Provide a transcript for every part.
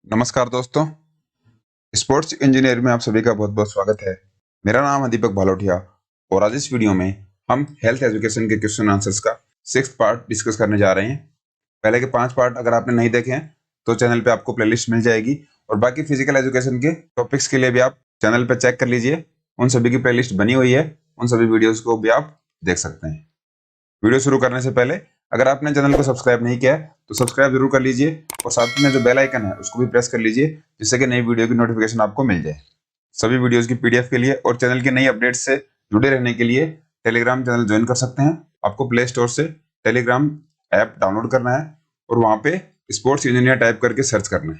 नमस्कार दोस्तों, sports engineer में आप सभी का बहुत बहुत स्वागत है। मेरा नाम है दीपक भालोटिया और आज इस वीडियो में हम हेल्थ एजुकेशन के क्वेश्चन आंसर्स का 6th पार्ट डिस्कस करने जा रहे हैं। पहले के 5 पार्ट अगर आपने नहीं देखे हैं तो चैनल पे आपको प्लेलिस्ट मिल जाएगी और बाकी फिजिकल एजुकेशन के टॉपिक्स के लिए भी आप चैनल पे चेक कर लीजिए, उन सभी की प्लेलिस्ट बनी हुई है, उन सभी वीडियोज को भी आप देख सकते हैं। वीडियो शुरू करने से पहले अगर आपने चैनल को सब्सक्राइब नहीं किया है तो सब्सक्राइब जरूर कर लीजिए और साथ में जो बेल आइकन है उसको भी प्रेस कर लीजिए जिससे कि नई वीडियो की नोटिफिकेशन आपको मिल जाए। सभी वीडियोस की पीडीएफ के लिए और चैनल की नई अपडेट्स से जुड़े रहने के लिए टेलीग्राम चैनल ज्वाइन कर सकते हैं। आपको प्ले स्टोर से टेलीग्राम ऐप डाउनलोड करना है और वहां पे स्पोर्ट्स इंजीनियर टाइप करके सर्च करना है।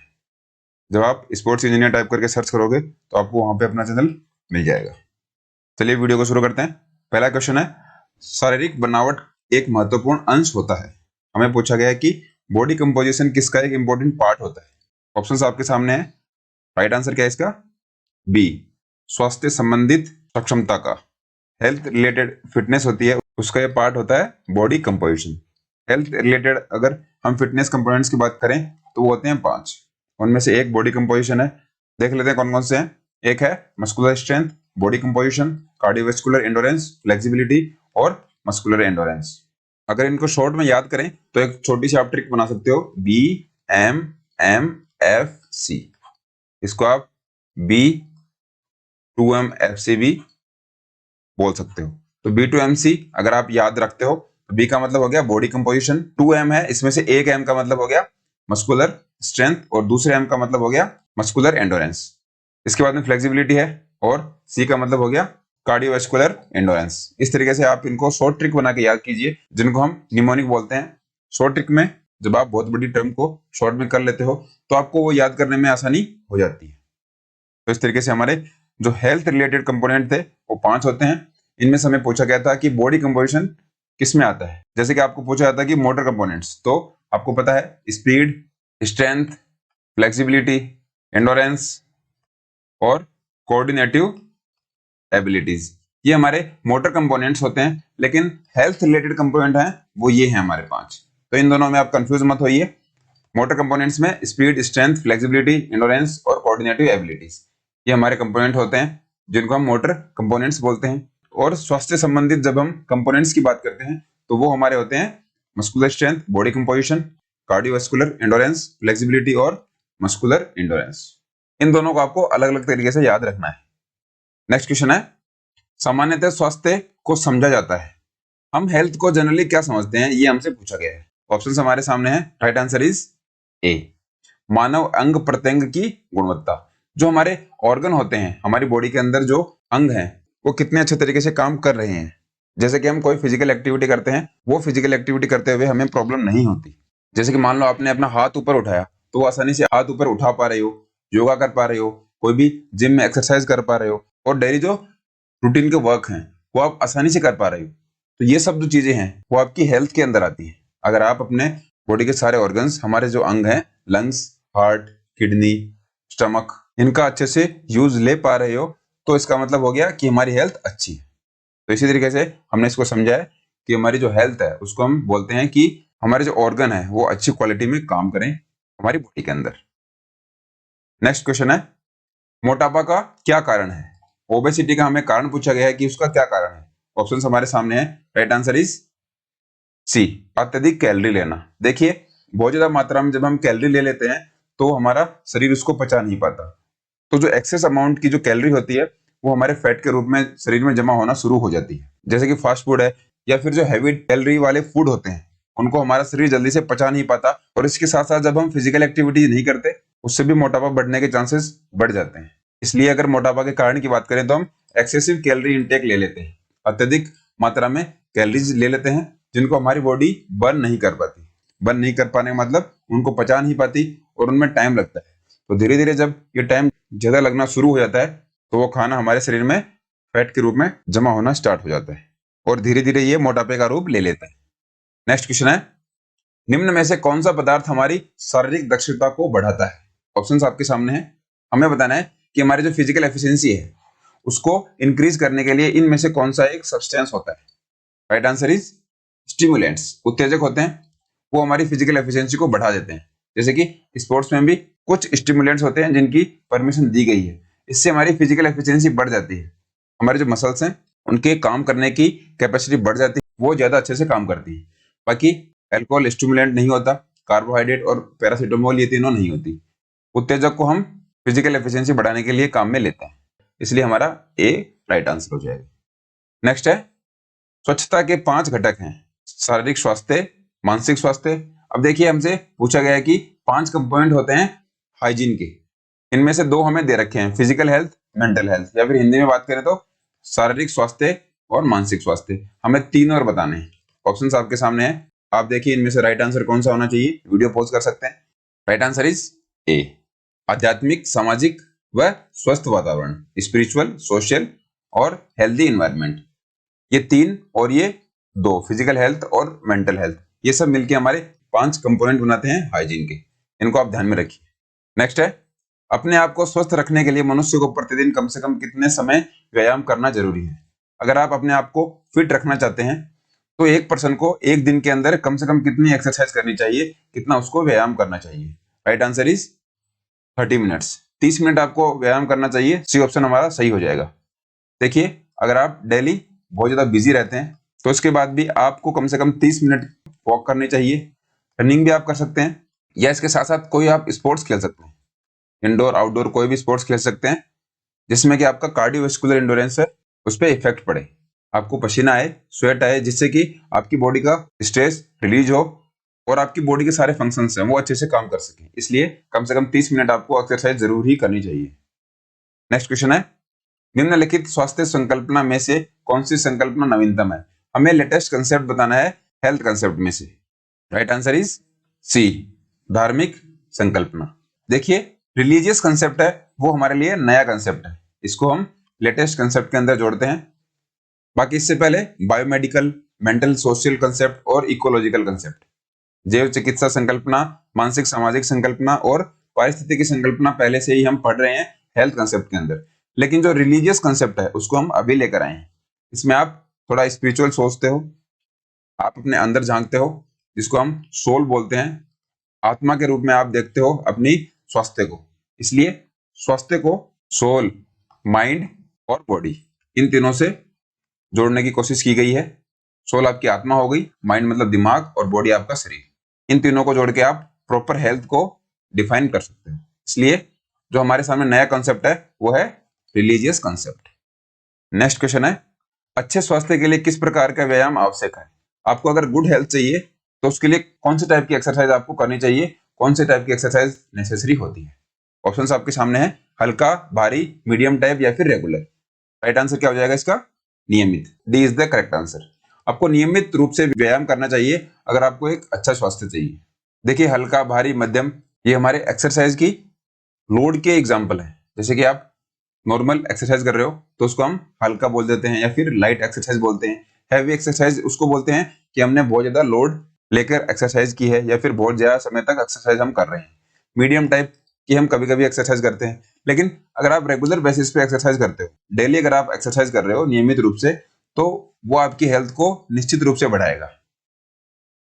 जब आप स्पोर्ट्स इंजीनियर टाइप करके सर्च करोगे तो आपको वहां पे अपना चैनल मिल जाएगा। चलिए वीडियो को शुरू करते हैं। पहला क्वेश्चन है, शारीरिक बनावट एक महत्वपूर्ण अंश होता है। हमें पूछा गया है कि बॉडी कंपोजिशन किसका एक इंपॉर्टेंट पार्ट होता है। ऑप्शंस आपके सामने है। राइट आंसर क्या है इसका? बी, स्वास्थ्य संबंधित सक्षमता का। हेल्थ रिलेटेड फिटनेस होती है उसका ये पार्ट होता है बॉडी कंपोजिशन। हेल्थ रिलेटेड अगर हम फिटनेस कंपोनेंट्स की बात करें तो वो होते हैं 5। उनमें से एक बॉडी कंपोजिशन है। देख लेते हैं कौन कौन से हैं। एक है muscular strength, body composition, cardiovascular endurance, flexibility और मस्कुलर एंडोरेंस। अगर इनको शॉर्ट में याद करें तो एक छोटी सी आप ट्रिक बना सकते हो, BMMFC। इसको आप B2MFC भी बोल सकते हो। तो B2MC अगर आप याद रखते हो तो B का मतलब हो गया बॉडी कंपोजिशन, 2M है, इसमें से एक M का मतलब हो गया मस्कुलर स्ट्रेंथ और दूसरे M का मतलब हो गया मस्कुलर एंडोरेंस। इसके बाद में फ्लेक्सिबिलिटी है और C का मतलब हो गया कार्डियोवास्कुलर एंडोरेंस। इस तरीके से आप इनको शॉर्ट ट्रिक बना के याद कीजिए जिनको हम निमोनिक बोलते हैं। शॉर्ट ट्रिक में जब आप बहुत बड़ी टर्म को शॉर्ट में कर लेते हो तो आपको वो याद करने में आसानी हो जाती है। तो इस तरीके से हमारे जो हेल्थ रिलेटेड कंपोनेंट थे वो 5 होते हैं। इनमें से हमें पूछा गया था कि बॉडी कंपोजिशन किस में आता है। जैसे कि आपको पूछा जाता है कि मोटर कंपोनेंट्स, तो आपको पता है स्पीड, स्ट्रेंथ, फ्लेक्सिबिलिटी, एंडोरेंस और कोऑर्डिनेटिव एबिलिटीज, ये हमारे मोटर कंपोनेंट्स होते हैं। लेकिन हेल्थ रिलेटेड कंपोनेंट हैं वो ये हैं हमारे 5। तो इन दोनों में आप कंफ्यूज मत होइए। मोटर कंपोनेंट्स में स्पीड, स्ट्रेंथ, फ्लेक्सिबिलिटी, एंडोरेंस और कोऑर्डिनेटिव एबिलिटीज, ये हमारे कंपोनेंट होते हैं जिनको हम मोटर कंपोनेंट्स बोलते हैं। और स्वास्थ्य संबंधित जब हम कंपोनेंट्स की बात करते हैं तो वो हमारे होते हैं muscular strength, body composition, cardiovascular endurance, flexibility और मस्कुलर एंडोरेंस। इन दोनों को आपको अलग अलग तरीके से याद रखना है। नेक्स्ट क्वेश्चन है, सामान्यतः स्वास्थ्य को समझा जाता है, हम हेल्थ को जनरली क्या समझते हैं, ये हमसे पूछा गया है। ऑप्शन हमारे सामने है। राइट आंसर इज ए, मानव अंग प्रत्यंग की गुणवत्ता। जो हमारे ऑर्गन होते हैं, हमारी बॉडी के अंदर जो अंग हैं वो कितने अच्छे तरीके से काम कर रहे हैं। जैसे कि हम कोई फिजिकल एक्टिविटी करते हैं, वो फिजिकल एक्टिविटी करते हुए हमें प्रॉब्लम नहीं होती। जैसे कि मान लो आपने अपना हाथ ऊपर उठाया तो वो आसानी से हाथ ऊपर उठा पा रहे हो, योगा कर पा रहे हो, कोई भी जिम में एक्सरसाइज कर पा रहे हो और डेली जो रूटीन के वर्क हैं वो आप आसानी से कर पा रहे हो। तो ये सब जो चीजें हैं वो आपकी हेल्थ के अंदर आती हैं। अगर आप अपने बॉडी के सारे ऑर्गन्स, हमारे जो अंग हैं, लंग्स, हार्ट, किडनी, स्टमक, इनका अच्छे से यूज ले पा रहे हो तो इसका मतलब हो गया कि हमारी हेल्थ अच्छी है। तो इसी तरीके से हमने इसको समझा है कि हमारी जो हेल्थ है उसको हम बोलते हैं कि हमारे जो ऑर्गन है वो अच्छी क्वालिटी में काम करें हमारी बॉडी के अंदर। नेक्स्ट क्वेश्चन है, मोटापा का क्या कारण है। ओबेसिटी का हमें कारण पूछा गया है कि उसका क्या कारण है। ऑप्शंस हमारे सामने है। राइट आंसर इज सी, अत्यधिक कैलोरी लेना। देखिए, बहुत ज्यादा मात्रा में जब हम कैलोरी ले लेते हैं तो हमारा शरीर उसको पचा नहीं पाता। तो जो एक्सेस अमाउंट की जो कैलोरी होती है वो हमारे फैट के रूप में शरीर में जमा होना शुरू हो जाती है। जैसे कि फास्ट फूड है या फिर जो हैवी कैलोरी वाले फूड होते हैं उनको हमारा शरीर जल्दी से पचा नहीं पाता। और इसके साथ साथ जब हम फिजिकल एक्टिविटी नहीं करते उससे भी मोटापा बढ़ने के चांसेस बढ़ जाते हैं। इसलिए अगर मोटापा के कारण की बात करें तो हम एक्सेसिव कैलोरी इंटेक ले लेते हैं, अत्यधिक मात्रा में कैलोरीज ले लेते हैं जिनको हमारी बॉडी बर्न नहीं कर पाती। बर्न नहीं कर पाने का मतलब उनको पचा नहीं पाती और उनमें टाइम लगता है। तो धीरे धीरे जब ये टाइम ज्यादा लगना शुरू हो जाता है तो वो खाना हमारे शरीर में फैट के रूप में जमा होना स्टार्ट हो जाता है और धीरे धीरे ये मोटापे का रूप ले लेता है। नेक्स्ट क्वेश्चन है, निम्न में से कौन सा पदार्थ हमारी शारीरिक दक्षता को बढ़ाता है। ऑप्शंस आपके सामने है। हमें बताना है कि हमारी जो फिजिकल एफिशिएंसी है उसको इंक्रीज करने के लिए इनमें से कौन सा एक सब्सटेंस होता है। राइट आंसर इज स्टिमुलेंट्स, उत्तेजक होते हैं, वो हमारी फिजिकल एफिशिएंसी को बढ़ा देते हैं। जैसे कि स्पोर्ट्स में भी कुछ स्टिमुलेंट्स होते हैं जिनकी परमिशन दी गई है, इससे हमारी फिजिकल एफिशिएंसी बढ़ जाती है, हमारे जो मसल्स हैं उनके काम करने की कैपेसिटी बढ़ जाती है, वो ज्यादा अच्छे से काम करती है। बाकी अल्कोहल स्टिमुलेंट नहीं होता, कार्बोहाइड्रेट और पैरासीटामोल ये तीनों नहीं होती। उत्तेजक को हम फिजिकल एफिशिएंसी बढ़ाने के लिए काम में लेते हैं, इसलिए हमारा ए राइट आंसर हो जाएगा। नेक्स्ट है स्वच्छता के 5 घटक हैं, शारीरिक स्वास्थ्य, मानसिक स्वास्थ्य। अब देखिए हमसे पूछा गया है कि 5 कंपोनेंट होते हैं हाइजीन के, इनमें से 2 हमें दे रखे हैं, फिजिकल हेल्थ, मेंटल हेल्थ, या फिर हिंदी में बात करें तो शारीरिक स्वास्थ्य और मानसिक स्वास्थ्य। हमें 3 और बताने हैं। ऑप्शंस आपके सामने है, आप देखिए इनमें से राइट आंसर कौन सा होना चाहिए, वीडियो पॉज कर सकते हैं। राइट आंसर इज ए, आध्यात्मिक, सामाजिक व स्वस्थ वातावरण, स्पिरिचुअल, सोशल और हेल्दी इन्वायरमेंट। ये 3 और ये 2, फिजिकल हेल्थ और मेंटल हेल्थ, ये सब मिलके हमारे 5 कंपोनेंट बनाते हैं हाइजीन के, इनको आप ध्यान में रखिए। नेक्स्ट है अपने आप को स्वस्थ रखने के लिए मनुष्य को प्रतिदिन कम से कम कितने समय व्यायाम करना जरूरी है। अगर आप अपने आप को फिट रखना चाहते हैं तो एक पर्सन को एक दिन के अंदर कम से कम कितनी एक्सरसाइज करनी चाहिए, कितना उसको व्यायाम करना चाहिए। Right answer is 30 minutes, 30 minute आपको व्यायाम करना चाहिए। सी ऑप्शन हमारा सही हो जाएगा। देखिए अगर आप डेली बहुत ज्यादा बिजी रहते हैं तो इसके बाद भी आपको कम से कम 30 मिनट वॉक करनी चाहिए। रनिंग भी आप कर सकते हैं, या इसके साथ साथ कोई आप स्पोर्ट्स खेल सकते हैं, इंडोर आउटडोर कोई भी स्पोर्ट्स खेल सकते हैं जिसमें कि आपका कार्डियोवैस्कुलर एंडोरेंस है उस पर इफेक्ट पड़े, आपको पसीना आए, स्वेट आए, जिससे कि आपकी बॉडी का स्ट्रेस रिलीज हो और आपकी बॉडी के सारे फंक्शंस हैं वो अच्छे से काम कर सकें। इसलिए कम से कम 30 मिनट आपको एक्सरसाइज जरूर ही करनी चाहिए। नेक्स्ट क्वेश्चन है निम्नलिखित स्वास्थ्य संकल्पना में से कौन सी संकल्पना नवीनतम है। हमें लेटेस्ट कंसेप्ट बताना है हेल्थ कंसेप्ट में से। राइट आंसर इज सी, धार्मिक संकल्पना। देखिए रिलीजियस कंसेप्ट है वो हमारे लिए नया कंसेप्ट है, इसको हम लेटेस्ट कंसेप्ट के अंदर जोड़ते हैं। बाकी इससे पहले बायोमेडिकल, मेंटल सोशल कंसेप्ट और इकोलॉजिकल कंसेप्ट, जैव चिकित्सा संकल्पना, मानसिक सामाजिक संकल्पना और पारिस्थितिकी संकल्पना पहले से ही हम पढ़ रहे हैं हेल्थ कंसेप्ट के अंदर, लेकिन जो रिलीजियस कंसेप्ट है उसको हम अभी लेकर आए हैं। इसमें आप थोड़ा स्पिरिचुअल सोचते हो, आप अपने अंदर झांकते हो, जिसको हम सोल बोलते हैं, आत्मा के रूप में आप देखते हो अपनी स्वास्थ्य को, इसलिए स्वास्थ्य को सोल, माइंड और बॉडी इन तीनों से जोड़ने की कोशिश की गई है। सोल आपकी आत्मा हो गई, माइंड मतलब दिमाग और बॉडी आपका शरीर, इन तीनों को जोड़ के आप प्रॉपर हेल्थ को डिफाइन कर सकते हो। इसलिए जो हमारे सामने नया कॉन्सेप्ट है वो है रिलीजियस कॉन्सेप्ट। नेक्स्ट क्वेश्चन है अच्छे स्वास्थ्य के लिए किस प्रकार का व्यायाम आवश्यक है। आपको अगर गुड हेल्थ चाहिए तो उसके लिए कौन से टाइप की एक्सरसाइज आपको करनी चाहिए, कौन से टाइप की एक्सरसाइज नेसेसरी होती है। ऑप्शंस आपके सामने है, हल्का, भारी, मीडियम टाइप या फिर रेगुलर। राइट आंसर क्या हो जाएगा इसका, नियमित। D is the correct answer. आपको नियमित रूप से व्यायाम करना चाहिए अगर आपको एक अच्छा स्वास्थ्य चाहिए। देखिए हल्का, भारी, मध्यम ये हमारे एक्सरसाइज की लोड के एग्जाम्पल है। जैसे कि आप नॉर्मल एक्सरसाइज कर रहे हो तो उसको हम हल्का बोल देते हैं या फिर लाइट एक्सरसाइज बोलते हैं। हैवी एक्सरसाइज उसको बोलते हैं कि हमने बहुत ज्यादा लोड लेकर एक्सरसाइज की है या फिर बहुत ज्यादा समय तक एक्सरसाइज हम कर रहे हैं। मीडियम टाइप की हम कभी कभी एक्सरसाइज करते हैं, लेकिन अगर आप रेगुलर बेसिस पे एक्सरसाइज करते हो, डेली अगर आप एक्सरसाइज कर रहे हो नियमित रूप से, तो वो आपकी हेल्थ को निश्चित रूप से बढ़ाएगा।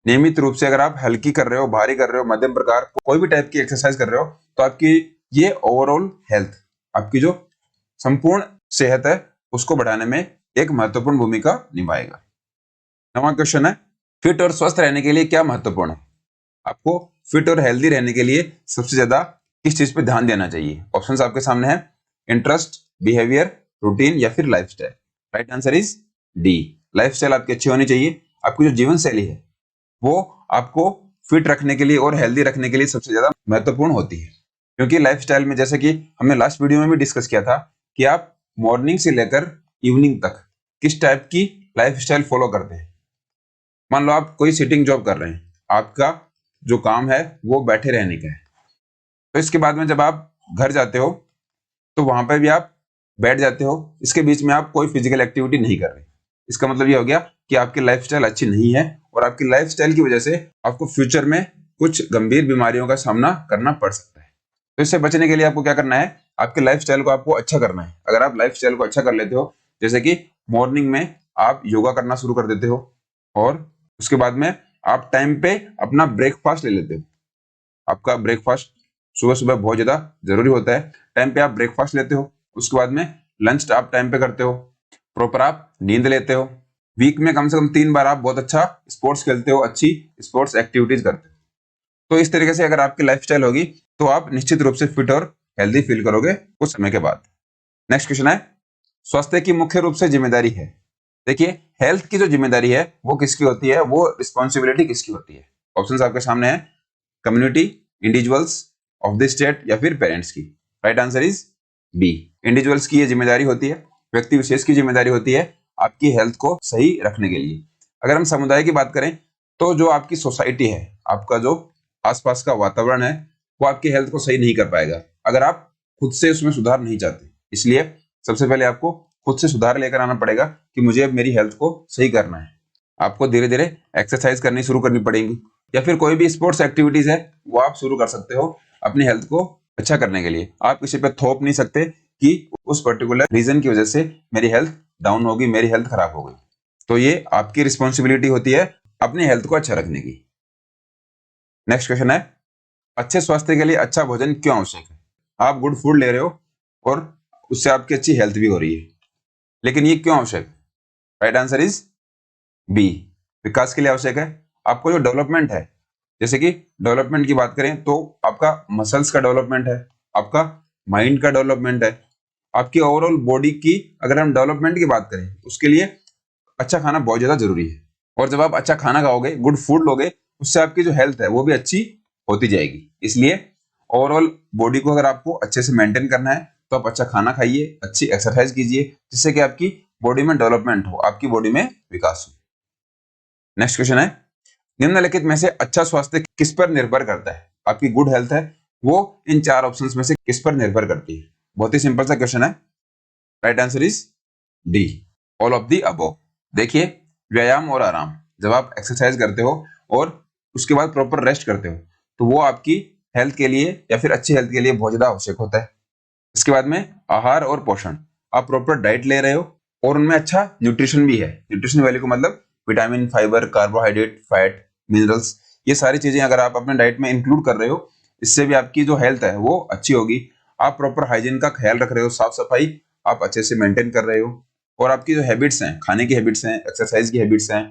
नियमित रूप से अगर आप हल्की कर रहे हो, भारी कर रहे हो, मध्यम प्रकार कोई भी टाइप की एक्सरसाइज कर रहे हो तो आपकी ये ओवरऑल हेल्थ, आपकी जो संपूर्ण सेहत है उसको बढ़ाने में एक महत्वपूर्ण भूमिका निभाएगा। नवा क्वेश्चन है फिट और स्वस्थ रहने के लिए क्या महत्वपूर्ण है। आपको फिट और हेल्दी रहने के लिए सबसे ज्यादा किस चीज पे ध्यान देना चाहिए। ऑप्शंस आपके सामने है, इंटरेस्ट, बिहेवियर, रूटीन या फिर lifestyle. Right answer is D, lifestyle आपकी अच्छी होनी चाहिए। आपकी जो जीवन शैली है वो आपको फिट रखने के लिए और हेल्दी रखने के लिए सबसे ज्यादा महत्वपूर्ण होती है, क्योंकि लाइफस्टाइल में जैसे कि हमने लास्ट वीडियो में भी डिस्कस किया था कि आप मॉर्निंग से लेकर इवनिंग तक किस टाइप की लाइफस्टाइल फॉलो करते हैं। मान लो आप कोई सिटिंग जॉब कर रहे हैं, आपका जो काम है वो बैठे रहने का है, तो इसके बाद में जब आप घर जाते हो तो वहां पर भी आप बैठ जाते हो, इसके बीच में आप कोई फिजिकल एक्टिविटी नहीं कर रहे। इसका मतलब ये हो गया कि आपकी लाइफस्टाइल अच्छी नहीं है और आपकी लाइफस्टाइल की वजह से आपको फ्यूचर में कुछ गंभीर बीमारियों का सामना करना पड़ सकता है। तो इससे बचने के लिए आपको क्या करना है, आपके लाइफस्टाइल को आपको अच्छा करना है। अगर आप लाइफस्टाइल को अच्छा कर लेते हो, जैसे कि मॉर्निंग में आप योगा करना शुरू कर देते हो और उसके बाद में आप टाइम पे अपना ब्रेकफास्ट ले लेते हो, आपका ब्रेकफास्ट सुबह सुबह बहुत ज्यादा जरूरी होता है। टाइम पे आप ब्रेकफास्ट लेते हो, उसके बाद में लंच आप टाइम पे करते हो, प्रॉपर आप नींद लेते हो, वीक में कम से कम 3 बार आप बहुत अच्छा स्पोर्ट्स खेलते हो, अच्छी स्पोर्ट्स एक्टिविटीज करते हो। तो इस तरीके से अगर आपकी लाइफस्टाइल होगी तो आप निश्चित रूप से फिट और हेल्दी फील करोगे कुछ समय के बाद। नेक्स्ट क्वेश्चन है, स्वास्थ्य की मुख्य रूप से जिम्मेदारी है। देखिए, हेल्थ की जो जिम्मेदारी है वो किसकी होती है, वो रिस्पॉन्सिबिलिटी किसकी होती है? ऑप्शंस आपके सामने है, community, individuals, of the state या फिर पेरेंट्स की। Right answer is B. Individuals की ये जिम्मेदारी होती है, व्यक्ति विशेष की जिम्मेदारी होती है आपकी हेल्थ को सही रखने के लिए। अगर हम समुदाय की बात करें तो जो आपकी सोसाइटी है, आपका जो आसपास का वातावरण है, वो आपकी हेल्थ को सही नहीं कर पाएगा अगर आप खुद से उसमें सुधार नहीं चाहते। इसलिए सबसे पहले आपको खुद से सुधार लेकर आना पड़ेगा कि मुझे अब मेरी हेल्थ को सही करना है। आपको धीरे धीरे एक्सरसाइज करनी शुरू करनी पड़ेगी या फिर कोई भी स्पोर्ट्स एक्टिविटीज है वो आप शुरू कर सकते हो अपनी हेल्थ को अच्छा करने के लिए। आप किसी पे थोप नहीं सकते कि उस पर्टिकुलर रीजन की वजह से मेरी हेल्थ डाउन होगी, मेरी हेल्थ खराब हो गई। तो ये आपकी रिस्पॉन्सिबिलिटी होती है अपनी हेल्थ को अच्छा रखने की। नेक्स्ट क्वेश्चन है, अच्छे स्वास्थ्य के लिए अच्छा भोजन क्यों आवश्यक है? आप गुड फूड ले रहे हो और उससे आपकी अच्छी हेल्थ भी हो रही है, लेकिन ये क्यों आवश्यक है? राइट आंसर इज बी, विकास के लिए आवश्यक है। आपको जो डेवलपमेंट है, जैसे कि डेवलपमेंट की बात करें तो आपका मसल्स का डेवलपमेंट है, आपका माइंड का डेवलपमेंट है, आपकी ओवरऑल बॉडी की अगर हम डेवलपमेंट की बात करें उसके लिए अच्छा खाना बहुत ज्यादा जरूरी है। और जब आप अच्छा खाना खाओगे, गुड फूड लोगे, उससे आपकी जो हेल्थ है वो भी अच्छी होती जाएगी। इसलिए ओवरऑल बॉडी को अगर आपको अच्छे से मेंटेन करना है तो आप अच्छा खाना खाइए, अच्छी एक्सरसाइज कीजिए, जिससे कि आपकी बॉडी में डेवलपमेंट हो, आपकी बॉडी में विकास हो। नेक्स्ट क्वेश्चन है, निम्नलिखित में से अच्छा स्वास्थ्य किस पर निर्भर करता है? आपकी गुड हेल्थ है वो इन 4 ऑप्शंस में से किस पर निर्भर करती है? बहुत ही सिंपल सा क्वेश्चन है। Right answer is D, all of the above. देखिए, व्यायाम और आराम, जब आप एक्सरसाइज करते हो और उसके बाद प्रॉपर रेस्ट करते हो तो वो आपकी हेल्थ के लिए या फिर अच्छी हेल्थ के लिए बहुत ज्यादा आवश्यक होता है। इसके बाद में आहार और पोषण, आप प्रॉपर डाइट ले रहे हो और उनमें अच्छा न्यूट्रिशन भी है। न्यूट्रिशन वैल्यू को मतलब vitamin, fibre, carbohydrate, fat, minerals, ये सारी चीजें अगर आप अपने डाइट में इंक्लूड कर रहे हो, इससे भी आपकी जो हेल्थ है वो अच्छी होगी। आप प्रॉपर हाइजीन का ख्याल रख रहे हो, साफ सफाई आप अच्छे से मेंटेन कर रहे हो, और आपकी जो हैबिट्स हैं, खाने की हैबिट्स हैं, एक्सरसाइज की हैबिट्स हैं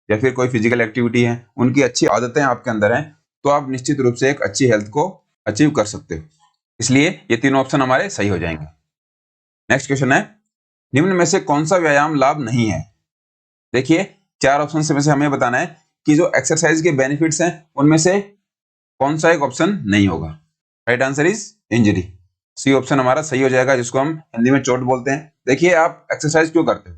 या फिर कोई फिजिकल एक्टिविटी है, उनकी अच्छी आदतें आपके अंदर हैं, तो आप निश्चित रूप से एक अच्छी हेल्थ को अचीव कर सकते हो। इसलिए ये तीनों ऑप्शन हमारे सही हो जाएंगे। नेक्स्ट क्वेश्चन है, निम्न में से कौन सा व्यायाम लाभ नहीं है? देखिए, 4 ऑप्शन में से हमें बताना है कि जो एक्सरसाइज के बेनिफिट्स हैं उनमें से कौन सा एक ऑप्शन नहीं होगा। Right answer is injury. C option हमारा सही हो जाएगा, जिसको हम हिंदी में चोट बोलते हैं। देखिए, आप एक्सरसाइज क्यों करते हो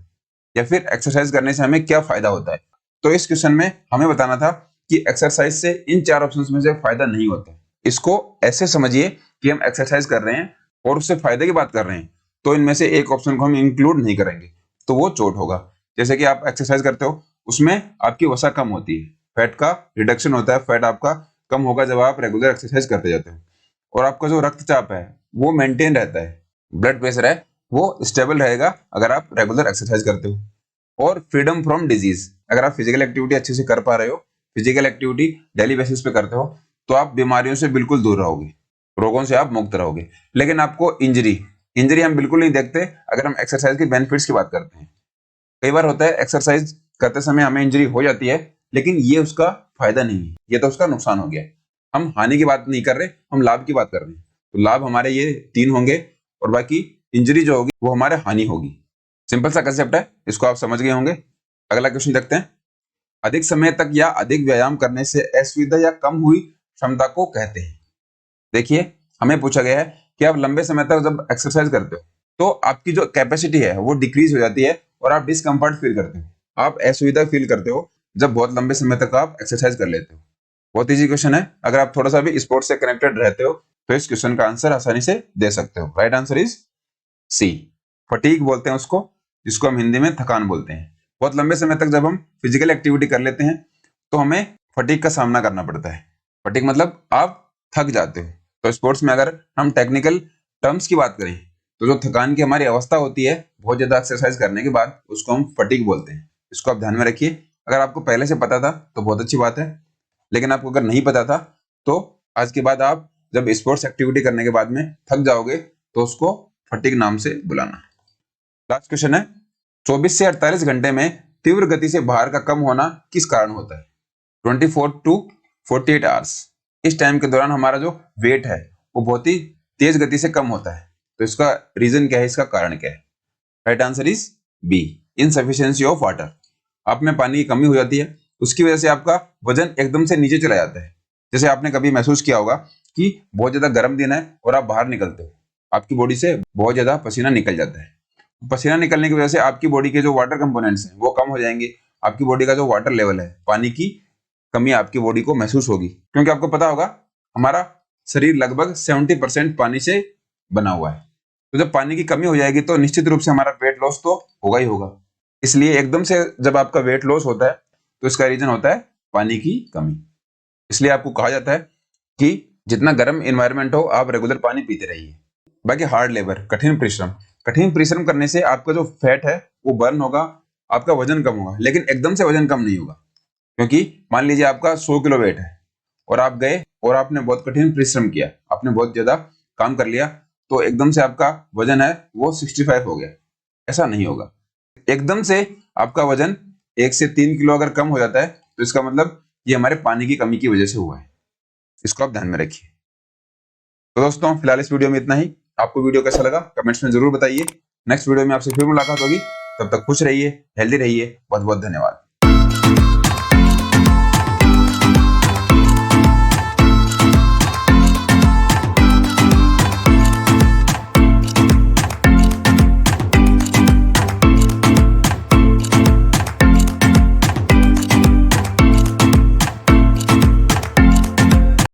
या फिर एक्सरसाइज करने से हमें क्या फायदा होता है? तो इस क्वेश्चन में हमें बताना था कि एक्सरसाइज से इन 4 ऑप्शंस में से फायदा नहीं होता। इसको ऐसे समझिए कि हम एक्सरसाइज कर रहे हैं और उससे फायदे की बात कर रहे हैं, तो इनमें से एक ऑप्शन को हम इंक्लूड नहीं करेंगे, तो वो चोट होगा। जैसे कि आप एक्सरसाइज करते हो, उसमें आपकी वसा कम होती है, फैट का रिडक्शन होता है, फैट आपका कम होगा जब आप रेगुलर एक्सरसाइज करते जाते हो, और आपका जो रक्तचाप है वो मेंटेन रहता है, ब्लड प्रेशर है वो स्टेबल रहेगा अगर आप रेगुलर एक्सरसाइज करते हो। और फ्रीडम फ्रॉम डिजीज, अगर आप फिजिकल एक्टिविटी अच्छे से कर पा रहे हो, फिजिकल एक्टिविटी डेली बेसिस पे करते हो, तो आप बीमारियों से बिल्कुल दूर रहोगे, रोगों से आप मुक्त रहोगे। लेकिन आपको इंजरी इंजरी हम बिल्कुल नहीं देखते अगर हम एक्सरसाइज के बेनिफिट्स की बात करते हैं। कई बार होता है एक्सरसाइज करते समय हमें इंजरी हो जाती है, लेकिन ये उसका फायदा नहीं है, ये तो उसका नुकसान हो गया। हम हानि की बात नहीं कर रहे, हम लाभ की बात कर रहे हैं। तो लाभ हमारे ये 3 होंगे और बाकी इंजरी जो होगी वो हमारे हानि होगी। सिंपल सा कंसेप्ट है, इसको आप समझ गए होंगे। अगला क्वेश्चन देखते हैं, अधिक समय तक या अधिक व्यायाम करने से असुविधा या कम हुई क्षमता को कहते हैं। देखिए, हमें पूछा गया है कि आप लंबे समय तक जब एक्सरसाइज करते हो तो आपकी जो कैपेसिटी है वो डिक्रीज हो जाती है और आप डिस्कम्फर्ट फील करते हो, आप असुविधा फील करते हो जब बहुत लंबे समय तक आप एक्सरसाइज कर लेते हो। बहुत इजी क्वेश्चन है, अगर आप थोड़ा सा भी स्पोर्ट्स से कनेक्टेड रहते हो तो इस क्वेश्चन का आंसर आसानी से दे सकते हो। Right answer is C, fatigue बोलते हैं उसको, जिसको हम हिंदी में थकान बोलते हैं। बहुत लंबे समय तक जब हम फिजिकल एक्टिविटी कर लेते हैं तो हमें फटीग का सामना करना पड़ता है। फटीग मतलब आप थक जाते हो। तो स्पोर्ट्स में अगर हम टेक्निकल टर्म्स की बात करें तो जो थकान की हमारी अवस्था होती है बहुत ज्यादा एक्सरसाइज करने के बाद, उसको हम फटीग बोलते हैं। इसको आप ध्यान में रखिए। अगर आपको पहले से पता था तो बहुत अच्छी बात है, लेकिन आपको अगर नहीं पता था तो आज के बाद आप जब स्पोर्ट्स एक्टिविटी करने के बाद में थक जाओगे तो उसको फटीग नाम से बुलाना। लास्ट क्वेश्चन है, 24 से 48 घंटे में तीव्र गति से भार का कम होना किस कारण होता है? 24 to 48 आवर्स, इस टाइम के दौरान हमारा जो वेट है वो बहुत ही तेज गति से कम होता है। तो इसका रीजन क्या है, इसका कारण क्या है? Right answer is B, insufficiency of water. आप में पानी की कमी हो जाती है, उसकी वजह से आपका वजन एकदम से नीचे चला जाता है। जैसे आपने कभी महसूस किया होगा कि बहुत ज्यादा गर्म दिन है और आप बाहर निकलते हो, आपकी बॉडी से बहुत ज्यादा पसीना निकल जाता है। पसीना निकलने की वजह से आपकी बॉडी के जो वाटर कंपोनेंट्स हैं वो कम हो जाएंगे। आपकी बॉडी का जो वाटर लेवल है, पानी की कमी आपकी बॉडी को महसूस होगी, क्योंकि आपको पता होगा हमारा शरीर लगभग 70% पानी से बना हुआ है। तो जब पानी की कमी हो जाएगी तो निश्चित रूप से हमारा वेट लॉस तो होगा ही होगा। इसलिए एकदम से जब आपका वेट लॉस होता है तो इसका रीजन होता है पानी की कमी। इसलिए आपको कहा जाता है कि जितना गर्म एनवायरनमेंट हो आप रेगुलर पानी पीते रहिए। बाकी हार्ड लेबर, कठिन परिश्रम करने से आपका जो फैट है वो बर्न होगा, आपका वजन कम होगा, लेकिन एकदम से वजन कम नहीं होगा। क्योंकि मान लीजिए आपका 100 किलो वेट है और आप गए और आपने बहुत कठिन परिश्रम किया, आपने बहुत ज्यादा काम कर लिया, तो एकदम से आपका वजन है वो 65 हो गया, ऐसा नहीं होगा। एकदम से आपका वजन 1 से 3 किलो अगर कम हो जाता है तो इसका मतलब ये हमारे पानी की कमी की वजह से हुआ है। इसको आप ध्यान में रखिए। तो दोस्तों फिलहाल इस वीडियो में इतना ही। आपको वीडियो कैसा लगा कमेंट्स में जरूर बताइए। नेक्स्ट वीडियो में आपसे फिर मुलाकात होगी, तब तक खुश रहिए, हेल्दी रहिए। बहुत बहुत धन्यवाद।